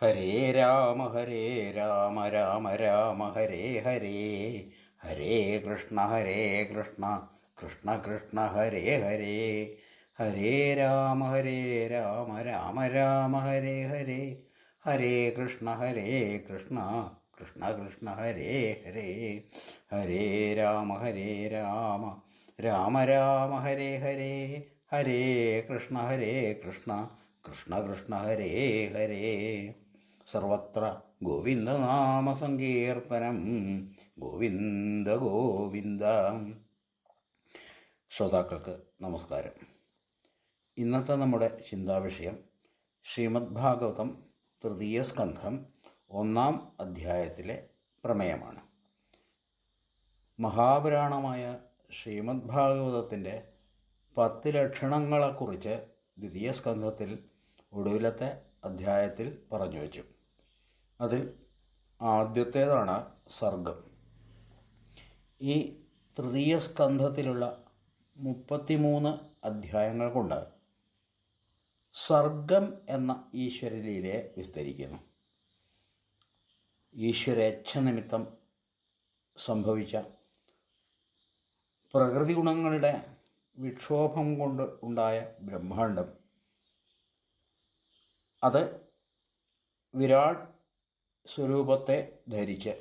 ഹരേ രാമ രാമ രാമ ഹരേ ഹരേ. ഹരേ കൃഷ്ണ കൃഷ്ണ കൃഷ്ണ ഹരേ ഹരേ. ഹരേ രാമ രാമ രാമ ഹരേ ഹരേ. ഹരേ കൃഷ്ണ കൃഷ്ണ കൃഷ്ണ ഹരേ ഹരേ. ഹരേ രാമ രാമ രാമ ഹരേ ഹരേ. ഹരേ കൃഷ്ണ കൃഷ്ണ കൃഷ്ണ ഹരേ ഹരേ. സർവത്ര ഗോവിന്ദനാമസങ്കീർത്തനം. ഗോവിന്ദ ഗോവിന്ദ. ശ്രോതാക്കൾക്ക് നമസ്കാരം. ഇന്നത്തെ നമ്മുടെ ചിന്താവിഷയം ശ്രീമദ് ഭാഗവതം തൃതീയ സ്കന്ധം 1-ാം അധ്യായത്തിലെ പ്രമേയമാണ്. മഹാപുരാണമായ ശ്രീമദ് ഭാഗവതത്തിൻ്റെ 10 ലക്ഷണങ്ങളെക്കുറിച്ച് ദ്വിതീയ സ്കന്ധത്തിൽ ഒടുവിലത്തെ അധ്യായത്തിൽ പറഞ്ഞു വച്ചു. അതിൽ ആദ്യത്തേതാണ് സർഗം. ഈ തൃതീയ സ്കന്ധത്തിലുള്ള 33 അധ്യായങ്ങൾ കൊണ്ട് സർഗം എന്ന ഈശ്വരലീലയെ വിസ്തരിക്കുന്നു. ഈശ്വരേച്ഛ നിമിത്തം സംഭവിച്ച പ്രകൃതി ഗുണങ്ങളുടെ വിക്ഷോഭം കൊണ്ട് ഉണ്ടായ ബ്രഹ്മാണ്ഡം, അത് വിരാട് സ്വരൂപത്തെ ധരിച്ച്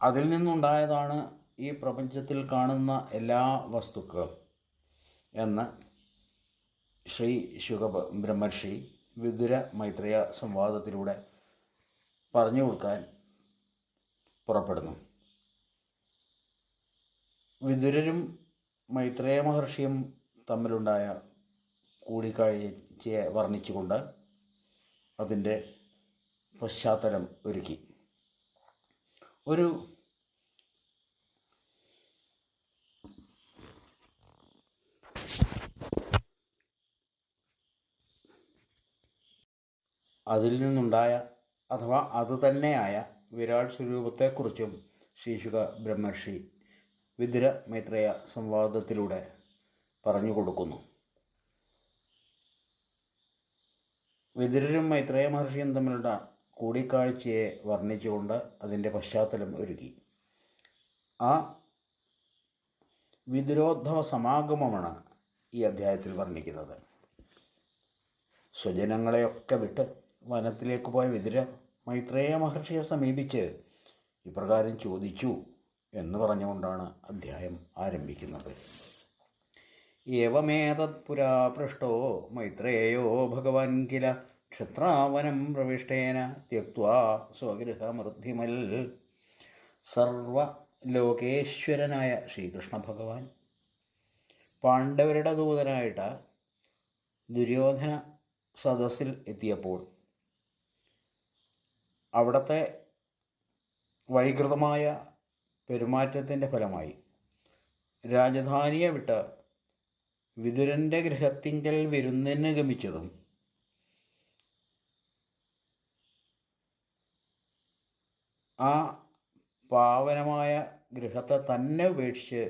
അതിൽ നിന്നുണ്ടായതാണ് ഈ പ്രപഞ്ചത്തിൽ കാണുന്ന എല്ലാ വസ്തുക്കളും എന്ന് ശ്രീ ശുക ബ്രഹ്മർഷി വിദുര മൈത്രേയ സംവാദത്തിലൂടെ പറഞ്ഞു കൊടുക്കാൻ പുറപ്പെടുന്നു. വിദുരരും മൈത്രേയ മഹർഷിയും തമ്മിലുണ്ടായ കൂടിക്കാഴ്ചയെ വർണ്ണിച്ചുകൊണ്ട് അതിൻ്റെ പശ്ചാത്തലം ഒരുക്കി. അതിൽ നിന്നുണ്ടായ അഥവാ അതുതന്നെയായ വിരാട് സ്വരൂപത്തെക്കുറിച്ചും ശ്രീശുക ബ്രഹ്മർഷി വിദുര മൈത്രേയ സംവാദത്തിലൂടെ പറഞ്ഞു കൊടുക്കുന്നു. വിദുരരും മൈത്രേയ മഹർഷിയും തമ്മിലുള്ള കൂടിക്കാഴ്ചയെ വർണ്ണിച്ചുകൊണ്ട് അതിൻ്റെ പശ്ചാത്തലം ഒരുക്കി. ആ വിദുരോദ്ധവ സമാഗമമാണ് ഈ അധ്യായത്തിൽ വർണ്ണിക്കുന്നത്. സ്വജനങ്ങളെയൊക്കെ വിട്ട് വനത്തിലേക്ക് പോയ വിദുര മൈത്രേയ മഹർഷിയെ സമീപിച്ച് ഇപ്രകാരം ചോദിച്ചു എന്ന് പറഞ്ഞുകൊണ്ടാണ് അധ്യായം ആരംഭിക്കുന്നത്. ഏവമേതത് പുരാ പൃഷ്ടോ മൈത്രേയോ ഭഗവാൻ കില ക്ഷത്രാവനം പ്രവിഷ്ടേന ത്യക്ത്വാ സ്വഗൃഹമൃദ്ധിമൽ. സർവലോകേശ്വരനായ ശ്രീകൃഷ്ണ ഭഗവാൻ പാണ്ഡവരുടെ ദൂതനായിട്ട് ദുര്യോധന സദസ്സിൽ എത്തിയപ്പോൾ അവിടുത്തെ വൈകൃതമായ പെരുമാറ്റത്തിൻ്റെ ഫലമായി രാജധാനിയെ വിട്ട് വിദുരൻ്റെ ഗൃഹത്തിങ്കൽ വിരുന്നിന് ഗമിച്ചതും ആ പാവനമായ ഗൃഹത്തെ തന്നെ ഉപേക്ഷിച്ച്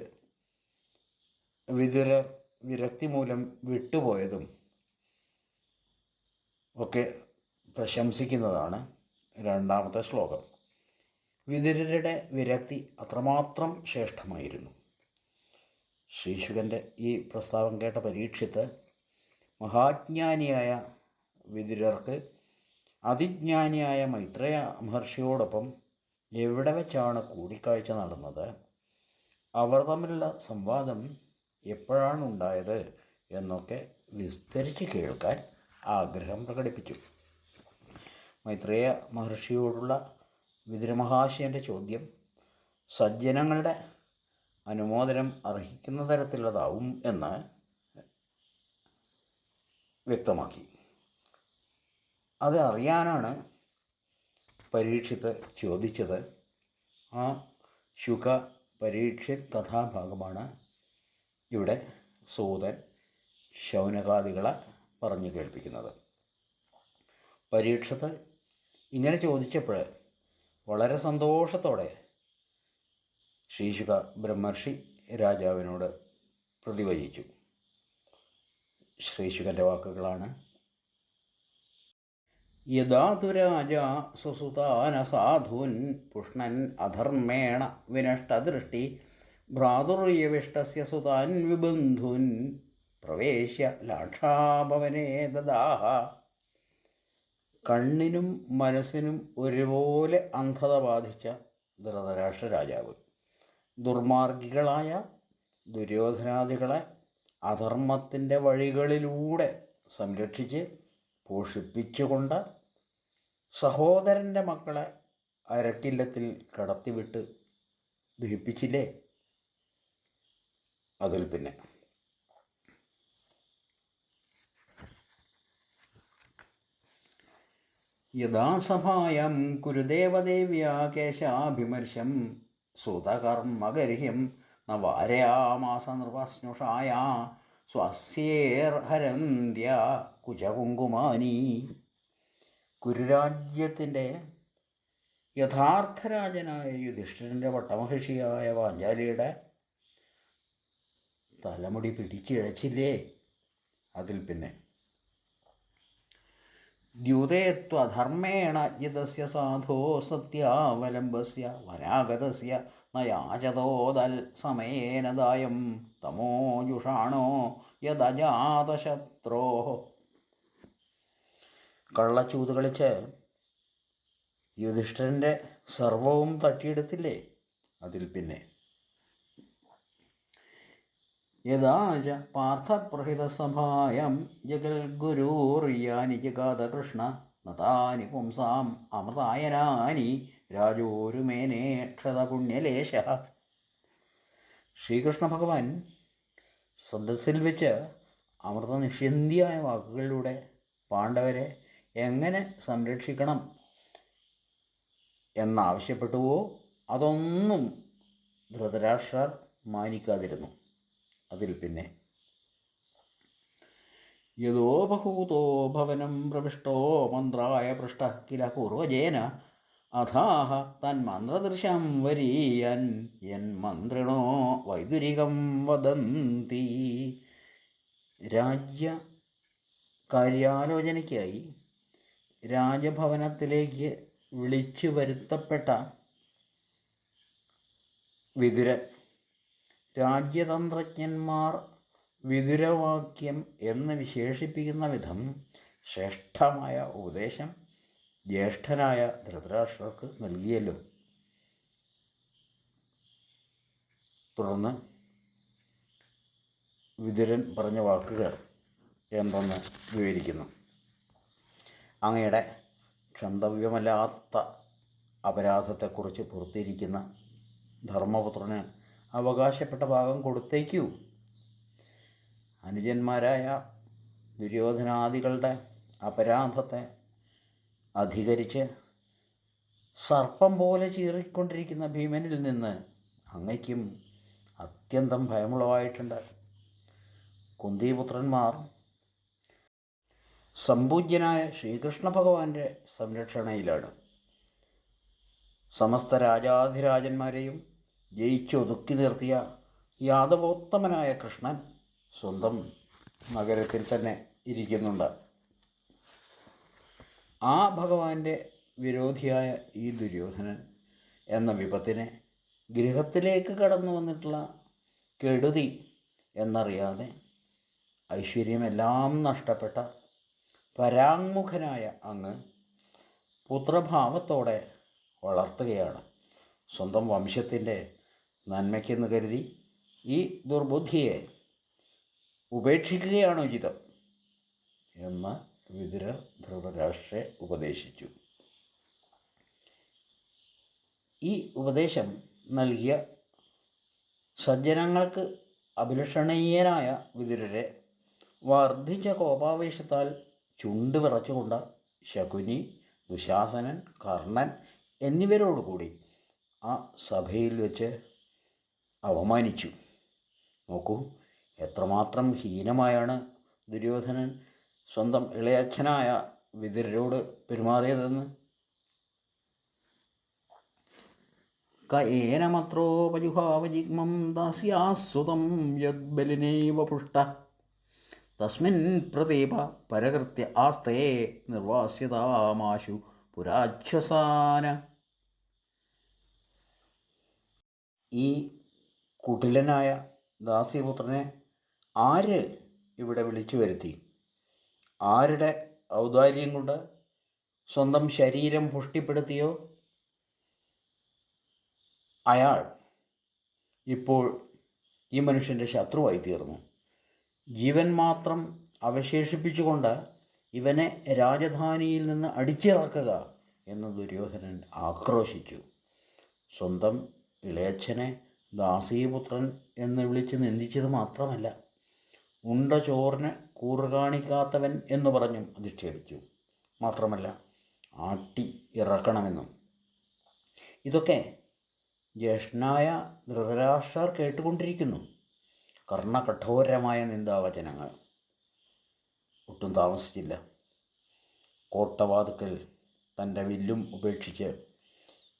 വിദുര വിരക്തി മൂലം വിട്ടുപോയതും ഒക്കെ പ്രശംസിക്കുന്നതാണ് 2-ാമത്തെ ശ്ലോകം. വിദുരരുടെ വിരക്തി അത്രമാത്രം ശ്രേഷ്ഠമായിരുന്നു. ശ്രീശുകൻ്റെ ഈ പ്രസ്താവം കേട്ട പരീക്ഷിത്ത് മഹാജ്ഞാനിയായ വിദുരർക്ക് അതിജ്ഞാനിയായ മൈത്രേയ മഹർഷിയോടൊപ്പം എവിടെ വെച്ചാണ് കൂടിക്കാഴ്ച നടന്നത്, അവർ തമ്മിലുള്ള സംവാദം എപ്പോഴാണ് ഉണ്ടായത് എന്നൊക്കെ വിസ്തരിച്ച് കേൾക്കാൻ ആഗ്രഹം പ്രകടിപ്പിച്ചു. മൈത്രേയ മഹർഷിയോടുള്ള വിദുരമഹാശയൻ്റെ ചോദ്യം സജ്ജനങ്ങളുടെ അനുമോദനം അർഹിക്കുന്ന തരത്തിലുള്ളതാവും എന്ന് വ്യക്തമാക്കി. അത് അറിയാനാണ് പരീക്ഷിത്ത് ചോദിച്ചത്. ആ ശുക പരീക്ഷിത് കഥാഭാഗമാണ് ഇവിടെ സൂതൻ ശൗനകാദികളെ പറഞ്ഞു കേൾപ്പിക്കുന്നത്. പരീക്ഷിത്ത് ഇങ്ങനെ ചോദിച്ചപ്പോൾ വളരെ സന്തോഷത്തോടെ ശ്രീശുക ബ്രഹ്മർഷി രാജാവിനോട് പ്രതിവചിച്ചു. ശ്രീശുകൻ്റെ വാക്കുകളാണ്. യഥാ തു രാജാ സുസുതാനസാധൂൻ പുഷ്ണൻ അധർമ്മേണ വിനഷ്ടദൃഷ്ടി ഭ്രാതുർയവിഷ്ടസ്യ സുതാൻ വിബന്ധൂൻ പ്രവേശ്യ ലാക്ഷാഭവനേ ദദാഹ. കണ്ണിനും മനസ്സിനും ഒരുപോലെ അന്ധത ബാധിച്ച ധൃതരാഷ്ട്ര രാജാവ് ദുർമാർഗികളായ ദുര്യോധനാദികളെ അധർമ്മത്തിൻ്റെ വഴികളിലൂടെ സംരക്ഷിച്ച് പോഷിപ്പിച്ചുകൊണ്ട് സഹോദരൻ്റെ മക്കളെ അരക്കില്ലത്തിൽ കടത്തിവിട്ട് ദഹിപ്പിച്ചില്ലേ? അതിൽ പിന്നെ യഥാ സഭായം കുരുദേവദേവ്യാ കേശാഭിമർശം സുതകർമ്മഗർഹ്യം ന വാരയാമാസ നൃപസ്നുഷായ സ്വസ്യേർഹരന്ത്യ കുചകുങ്കുമാനി. കുരുരാജ്യത്തിൻ്റെ യഥാർത്ഥരാജനായ യുധിഷ്ഠിരൻ്റെ പട്ടമഹിഷിയായ പാഞ്ചാലിയുടെ തലമുടി പിടിച്ചിഴച്ചില്ലേ? അതിൽ പിന്നെ ദ്യൂതേത്വധർമ്മേണ ജിതസ്യ സാധോ സത്യാവലംബസ്യ വനാഗതസ്യ നയാചതോദൽ സമയേന ദായം തമോജുഷാണോ യദജാതശത്രോ. കള്ളച്ചൂത് കളിച്ച് യുധിഷ്ഠിരൻ്റെ സർവവും തട്ടിയെടുത്തില്ലേ? അതിൽ പിന്നെ യഥാ ച പാർത്ഥപ്രഹിതസഭായം ജഗൽഗുരുർയാനി ജഗാത കൃഷ്ണ നതാനി പുംസാം അമൃതായനാനി രാജോരുമേനേ ക്ഷതപുണ്യലേശ. ശ്രീകൃഷ്ണ ഭഗവാൻ സദസ്സിൽ വെച്ച് അമൃതനിഷ്യന്തിയായ വാക്കുകളിലൂടെ പാണ്ഡവരെ എങ്ങനെ സംരക്ഷിക്കണം എന്നാവശ്യപ്പെട്ടുവോ അതൊന്നും ധൃതരാഷ്ട്രർ മാനിക്കാതിരുന്നു. അതിൽ പിന്നെ യദോ ബഹൂതോ ഭവനം പ്രവിഷ്ടോ മന്ത്രായ പൃഷ്ട കില പൂർവജേന അഥാഹ തന്മന്ത്രദൃശം വരീയൻ യന്മന്ത്രിണോ വൈദുരികം വദന്തി. രാജ്യ കാര്യാലോചനയ്ക്കായി രാജഭവനത്തിലേക്ക് വിളിച്ചു വരുത്തപ്പെട്ട വിതുരൻ രാജ്യതന്ത്രജ്ഞന്മാർ വിതുരവാക്യം എന്ന് വിശേഷിപ്പിക്കുന്ന വിധം ശ്രേഷ്ഠമായ ഉപദേശം ജ്യേഷ്ഠനായ ധൃതരാഷ്ട്രർക്ക് നൽകിയല്ലോ. തുടർന്ന് വിതുരൻ പറഞ്ഞ വാക്കുകൾ എന്തെന്ന് വിവരിക്കുന്നു. അങ്ങയുടെ ക്ഷന്തവ്യമല്ലാത്ത അപരാധത്തെക്കുറിച്ച് പുറത്തിരിക്കുന്ന ധർമ്മപുത്രന് അവകാശപ്പെട്ട ഭാഗം കൊടുത്തേക്കൂ. അനുജന്മാരായ ദുര്യോധനാദികളുടെ അപരാധത്തെ അധികരിച്ച് സർപ്പം പോലെ ചീറിക്കൊണ്ടിരിക്കുന്ന ഭീമനിൽ നിന്ന് അങ്ങയ്ക്കും അത്യന്തം ഭയമുളവായിട്ടുണ്ട്. കുന്തിപുത്രന്മാർ സമ്പൂജ്യനായ ശ്രീകൃഷ്ണ ഭഗവാന്റെ സംരക്ഷണയിലാണ്. സമസ്ത രാജാധിരാജന്മാരെയും ജയിച്ചൊതുക്കി നിർത്തിയ യാദവോത്തമനായ കൃഷ്ണൻ സ്വന്തം നഗരത്തിൽ തന്നെ ഇരിക്കുന്നുണ്ട്. ആ ഭഗവാന്റെ വിരോധിയായ ഈ ദുര്യോധനൻ എന്ന വിപത്തിനെ ഗൃഹത്തിലേക്ക് കടന്നു വന്നിട്ടുള്ള കെടുതി എന്നറിയാതെ ഐശ്വര്യമെല്ലാം നഷ്ടപ്പെട്ട പരാങ്മുഖനായ അങ്ങ് പുത്രഭാവത്തോടെ വളർത്തുകയാണ്. സ്വന്തം വംശത്തിൻ്റെ നന്മയ്ക്കെന്ന് കരുതി ഈ ദുർബുദ്ധിയെ ഉപേക്ഷിക്കുകയാണ് ഉചിതം എന്ന് വിതുരർ ധൃതരാഷ്ട്രരെ ഉപദേശിച്ചു. ഈ ഉപദേശം നൽകിയ സജ്ജനങ്ങൾക്ക് അഭിലഷണീയനായ വിതുരരെ വർദ്ധിച്ച കോപാവേശത്താൽ ചുണ്ട് വിറച്ചുകൊണ്ട് ശകുനി, ദുശാസനൻ, കർണൻ എന്നിവരോടുകൂടി ആ സഭയിൽ വെച്ച് അവമാനിച്ചു. നോക്കൂ, എത്രമാത്രം ഹീനമായാണ് ദുര്യോധനൻ സ്വന്തം ഇളയച്ഛനായ വിതുരരോട് പെരുമാറിയതെന്ന്. കയേനമത്രോപജുഹാവജിഗ്മം ദാസ്യാസുതം യദ്ബലിനൈവ പുഷ്ട തസ്മിൻ പ്രദീപ പരകൃത്യ ആസ്തേ നിർവാസ്യതാമാശു പുരാച്ഛ്വസാന. ഈ കുടിലനായ ദാസീപുത്രനെ ആര് ഇവിടെ വിളിച്ചു വരുത്തി? ആരുടെ ഔദാര്യം കൊണ്ട് സ്വന്തം ശരീരം പുഷ്ടിപ്പെടുത്തിയോ അയാൾ ഇപ്പോൾ ഈ മനുഷ്യൻ്റെ ശത്രുവായി തീർന്നു. ജീവൻ മാത്രം അവശേഷിപ്പിച്ചുകൊണ്ട് ഇവനെ രാജധാനിയിൽ നിന്ന് അടിച്ചിറക്കുക എന്ന് ദുര്യോധനൻ ആക്രോശിച്ചു. സ്വന്തം ഇളയച്ഛനെ ദാസീപുത്രൻ എന്ന് വിളിച്ച് നിന്ദിച്ചത് മാത്രമല്ല, ഉണ്ട ചോറിന് കൂറ് കാണിക്കാത്തവൻ എന്ന് പറഞ്ഞും അധിക്ഷേപിച്ചു. മാത്രമല്ല ആട്ടി ഇറക്കണമെന്നും. ഇതൊക്കെ ജ്യേഷ്ഠനായ ധൃതരാഷ്ട്രർ കേട്ടുകൊണ്ടിരിക്കുന്നു. കർണകഠോരമായ നിന്ദാവചനങ്ങൾ. ഒട്ടും താമസിച്ചില്ല. കോട്ടവാതുക്കൽ തൻ്റെ വില്ലും ഉപേക്ഷിച്ച്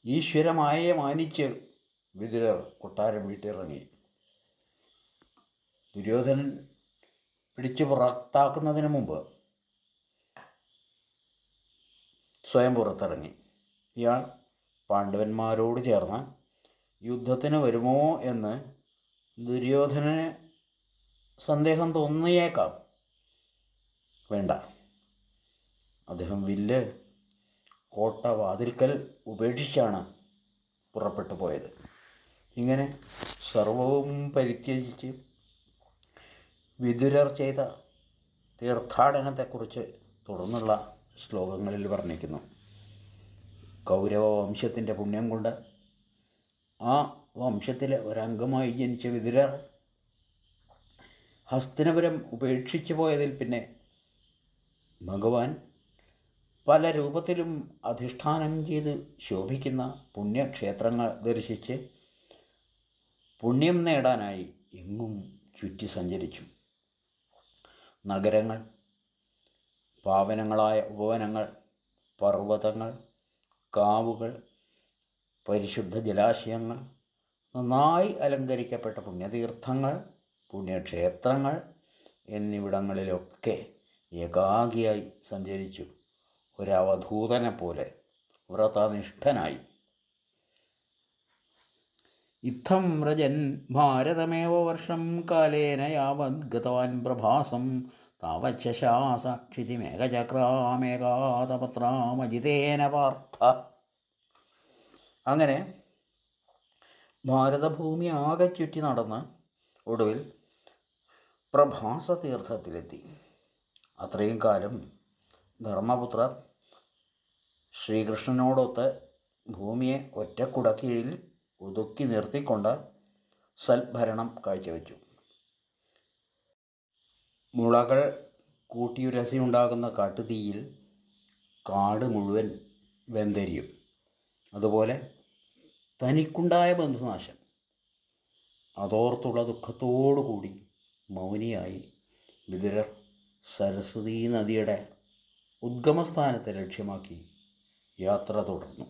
ഈശ്വരമായെ മാനിച്ച് വിതുരർ കൊട്ടാരം വീട്ടിറങ്ങി. ദുര്യോധനൻ പിടിച്ചു പുറത്താക്കുന്നതിന് മുമ്പ് സ്വയം പുറത്തിറങ്ങി. ഇയാൾ പാണ്ഡവന്മാരോട് ചേർന്ന് യുദ്ധത്തിന് വരുമോ എന്ന് ദുര്യോധനന് സന്ദേഹം തോന്നിയേക്കാം. വേണ്ട, അദ്ദേഹം വില്ല് കോട്ടവാതിൽക്കൽ ഉപേക്ഷിച്ചാണ് പുറപ്പെട്ടു പോയത്. ഇങ്ങനെ സർവവും പരിത്യജിച്ച് വിതുരർ ചെയ്ത തീർത്ഥാടനത്തെക്കുറിച്ച് തുടർന്നുള്ള ശ്ലോകങ്ങളിൽ വർണ്ണിക്കുന്നു. കൗരവ വംശത്തിൻ്റെ പുണ്യം കൊണ്ട് ആ വംശത്തിലെ ഒരംഗമായി ജനിച്ച വിതുരർ ഹസ്തിനപുരം ഉപേക്ഷിച്ചു പോയതിൽ പിന്നെ ഭഗവാൻ പല രൂപത്തിലും അധിഷ്ഠാനം ചെയ്ത് ശോഭിക്കുന്ന പുണ്യക്ഷേത്രങ്ങൾ ദർശിച്ച് പുണ്യം നേടാനായി എങ്ങും ചുറ്റി സഞ്ചരിച്ചു. നഗരങ്ങൾ, പാവനങ്ങളായ ഉപവനങ്ങൾ, പർവ്വതങ്ങൾ, കാവുകൾ, പരിശുദ്ധ ജലാശയങ്ങൾ, നന്നായി അലങ്കരിക്കപ്പെട്ട പുണ്യതീർത്ഥങ്ങൾ, പുണ്യക്ഷേത്രങ്ങൾ എന്നിവിടങ്ങളിലൊക്കെ ഏകാഗിയായി സഞ്ചരിച്ചു. ഒരവധൂതനെ പോലെ വ്രതനിഷ്ഠനായി. ഇത്തം വ്രജൻ ഭാരതമേവ വർഷം കാലേന യാവത് ഗതവാൻ പ്രഭാസം താവച്ഛശാസ ക്ഷിതിമേകചക്രാമേകാതപത്രാമജിതേന പാർത്ഥ. അങ്ങനെ ഭാരതഭൂമി ആകെ ചുറ്റി നടന്ന് ഒടുവിൽ പ്രഭാസ തീർത്ഥത്തിലെത്തി. അത്രയും കാലം ധർമ്മപുത്രർ ശ്രീകൃഷ്ണനോടൊത്ത് ഭൂമിയെ ഒറ്റക്കുടക്കീഴിൽ ഒതുക്കി നിർത്തിക്കൊണ്ട് സൽഭരണം കാഴ്ചവെച്ചു. മുളകൾ കൂട്ടിയുരസിയുണ്ടാകുന്ന കാട്ടുതീയിൽ കാട് മുഴുവൻ വെന്തെരിയും. അതുപോലെ തനിക്കുണ്ടായ ബന്ധുനാശം അതോർത്തുള്ള ദുഃഖത്തോടുകൂടി മൗനിയായി വിതുരർ സരസ്വതീ നദിയുടെ ഉദ്ഗമസ്ഥാനത്തെ ലക്ഷ്യമാക്കി യാത്ര തുടർന്നു.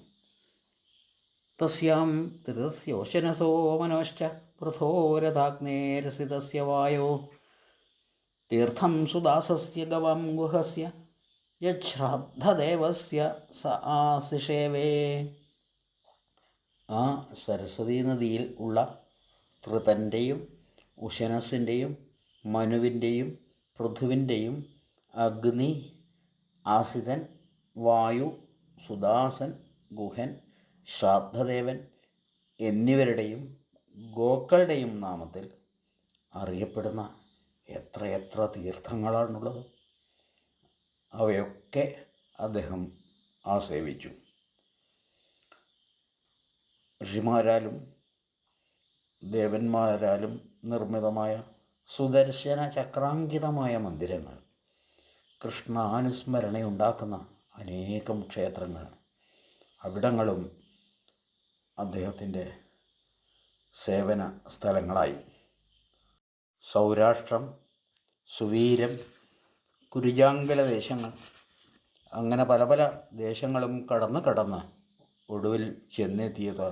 തസ്യാം ത്രിതസ്യോശനസോ മനോശ്ച പൃഥോരഥാഗ്നേരസിതസ്യ വായോ തീർത്ഥം സുദാസസ്യ ഗവാം ഗുഹസ്യ യശ്രാദ്ധദേവസ്യ സ ആസിഷേവേ. ആ സരസ്വതീ നദിയിൽ ഉള്ള ത്രിതൻ്റെയും ഉശനസിൻ്റെയും മനുവിൻ്റെയും പൃഥുവിൻ്റെയും അഗ്നി, ആസിതൻ, വായു, സുദാസൻ, ഗുഹൻ, ശ്രാദ്ധദേവൻ എന്നിവരുടെയും ഗോക്കളുടെയും നാമത്തിൽ അറിയപ്പെടുന്ന എത്രയെത്ര തീർത്ഥങ്ങളാണുള്ളത്. അവയൊക്കെ അദ്ദേഹം ആസേവിച്ചു. ഋഷിമാരാലും ദേവന്മാരാലും നിർമ്മിതമായ സുദർശന ചക്രാങ്കിതമായ മന്ദിരങ്ങൾ, കൃഷ്ണാനുസ്മരണയുണ്ടാക്കുന്ന അനേകം ക്ഷേത്രങ്ങൾ, അവിടങ്ങളും അദ്ദേഹത്തിൻ്റെ സേവന സ്ഥലങ്ങളായി. സൗരാഷ്ട്രം, സുവീരം, കുരുജാങ്കല ദേശങ്ങൾ, അങ്ങനെ പല പല ദേശങ്ങളും കടന്ന് ഒടുവിൽ ചെന്നെത്തിയത്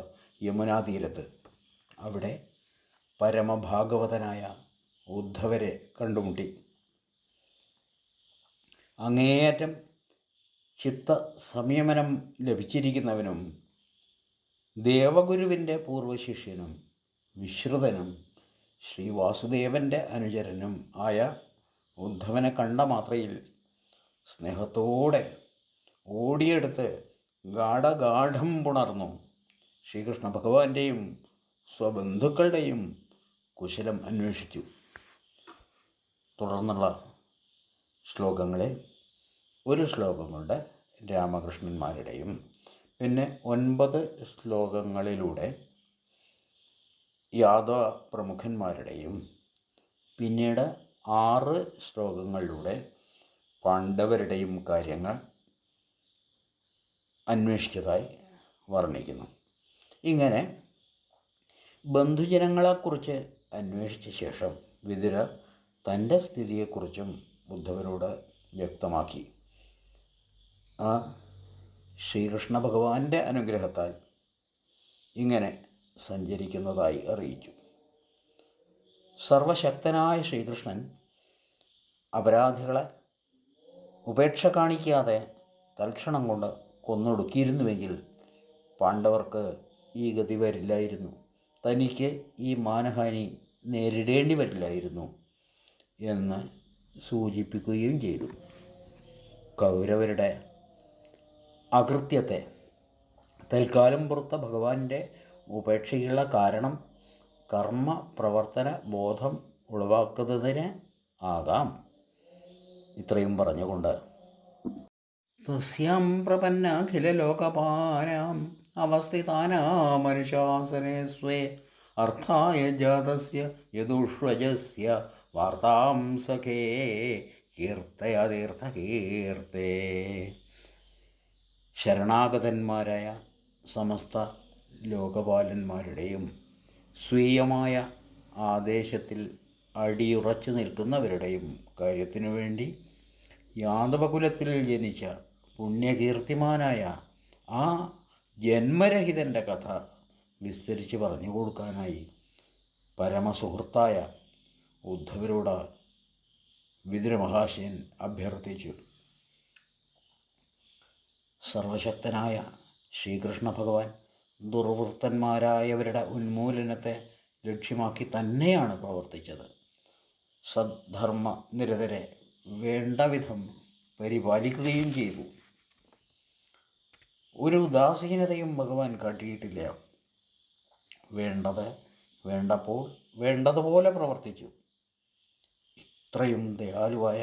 യമുനാ തീരത്ത്. അവിടെ പരമഭാഗവതനായ ഉദ്ധവരെ കണ്ടുമുട്ടി. അങ്ങേയറ്റം ചിത്ത സംയമനം ലഭിച്ചിരിക്കുന്നവനും ദേവഗുരുവിൻ്റെ പൂർവശിഷ്യനും വിശ്രുതനും ശ്രീ വാസുദേവൻ്റെ അനുചരനും ആയ ഉദ്ധവനെ കണ്ട മാത്രയിൽ സ്നേഹത്തോടെ ഓടിയെടുത്ത് ഗാഠഗാഠം പുണർന്നു ശ്രീകൃഷ്ണ ഭഗവാന്റെയും സ്വബന്ധുക്കളുടെയും കുശലം അന്വേഷിച്ചു. തുടർന്നുള്ള ശ്ലോകങ്ങളിൽ ഒരു ശ്ലോകം കൊണ്ട് രാമകൃഷ്ണന്മാരുടെയും പിന്നെ 9 ശ്ലോകങ്ങളിലൂടെ യാദവ പ്രമുഖന്മാരുടെയും പിന്നീട് 6 ശ്ലോകങ്ങളിലൂടെ പാണ്ഡവരുടെയും കാര്യങ്ങൾ അന്വേഷിച്ചതായി വർണ്ണിക്കുന്നു. ഇങ്ങനെ ബന്ധുജനങ്ങളെക്കുറിച്ച് അന്വേഷിച്ച ശേഷം വിതുരർ തൻ്റെ സ്ഥിതിയെക്കുറിച്ചും ഉദ്ധവരോട് വ്യക്തമാക്കി. ആ ശ്രീകൃഷ്ണ ഭഗവാന്റെ അനുഗ്രഹത്താൽ ഇങ്ങനെ സഞ്ചരിക്കുന്നതായി അറിയിച്ചു. സർവശക്തനായ ശ്രീകൃഷ്ണൻ അപരാധികളെ ഉപേക്ഷ കാണിക്കാതെ തൽക്ഷണം കൊണ്ട് കൊന്നൊടുക്കിയിരുന്നുവെങ്കിൽ പാണ്ഡവർക്ക് ഈ ഗതി വരില്ലായിരുന്നു, തനിക്ക് ഈ മാനഹാനി നേരിടേണ്ടി വരില്ലായിരുന്നു എന്ന് സൂചിപ്പിക്കുകയും ചെയ്തു. കൗരവരുടെ അകൃത്യത്തെ തൽക്കാലം പുറത്ത ഭഗവാന്റെ ഉപേക്ഷയുള്ള കാരണം കർമ്മ പ്രവർത്തന ബോധം ഉളവാക്കുന്നതിന് ആകാം. ഇത്രയും പറഞ്ഞുകൊണ്ട് തസ്യാം പ്രപന്നാഖിലലോകപാനാം അവസ്ഥിതാനാമനുശാസനെ സ്വേ അർത്ഥായ ജാതസ്യ യദുഷ്വജസ്യ വാർത്താം സഖേ കീർത്തയതീർത്ഥകീർത്തേ. ശരണാഗതന്മാരായ സമസ്ത ലോകപാലന്മാരുടെയും സ്വീയമായ ആദേശത്തിൽ അടിയുറച്ചു നിൽക്കുന്നവരുടെയും കാര്യത്തിനു വേണ്ടി യാദവകുലത്തിൽ ജനിച്ച പുണ്യകീർത്തിമാനായ ആ ജന്മരഹിതൻ്റെ കഥ വിസ്തരിച്ച് പറഞ്ഞു കൊടുക്കാനായി പരമസുഹൃത്തായ ഉദ്ധവരോട് വിതുരമഹാശയൻ അഭ്യർത്ഥിച്ചു. സർവശക്തനായ ശ്രീകൃഷ്ണ ഭഗവാൻ ദുർവൃത്തന്മാരായവരുടെ ഉന്മൂലനത്തെ ലക്ഷ്യമാക്കി തന്നെയാണ് പ്രവർത്തിച്ചത്. സദ്ധർമ്മ നിരതരെ വേണ്ട വിധം പരിപാലിക്കുകയും ചെയ്തു. ഒരു ഉദാസീനതയും ഭഗവാൻ കാട്ടിയിട്ടില്ല. വേണ്ടത് വേണ്ടപ്പോൾ വേണ്ടതുപോലെ പ്രവർത്തിച്ചു. ഇത്രയും ദയാലുവായ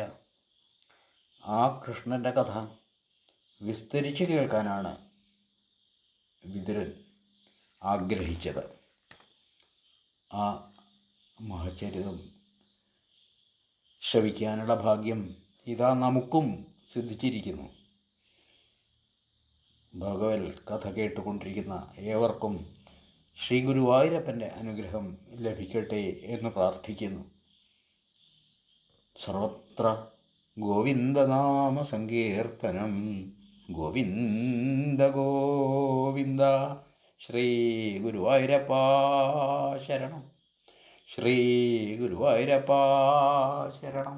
ആ കൃഷ്ണൻ്റെ കഥ വിസ്തരിച്ച് കേൾക്കാനാണ് വിതുരൻ ആഗ്രഹിച്ചത്. ആ മഹചരിതം ശ്രവിക്കാനുള്ള ഭാഗ്യം ഇതാ നമുക്കും സിദ്ധിച്ചിരിക്കുന്നു. ഭഗവത് കഥ കേട്ടുകൊണ്ടിരിക്കുന്ന ഏവർക്കും ശ്രീ ഗുരുവായൂരപ്പൻ്റെ അനുഗ്രഹം ലഭിക്കട്ടെ എന്ന് പ്രാർത്ഥിക്കുന്നു. സർവത്ര ഗോവിന്ദനാമ സങ്കീർത്തനം. ഗോവിന്ദ ഗോവിന്ദ. ശ്രീ ഗുരുവായൂരപ്പാ ശരണം. ശ്രീ ഗുരുവായൂരപ്പാ ശരണം.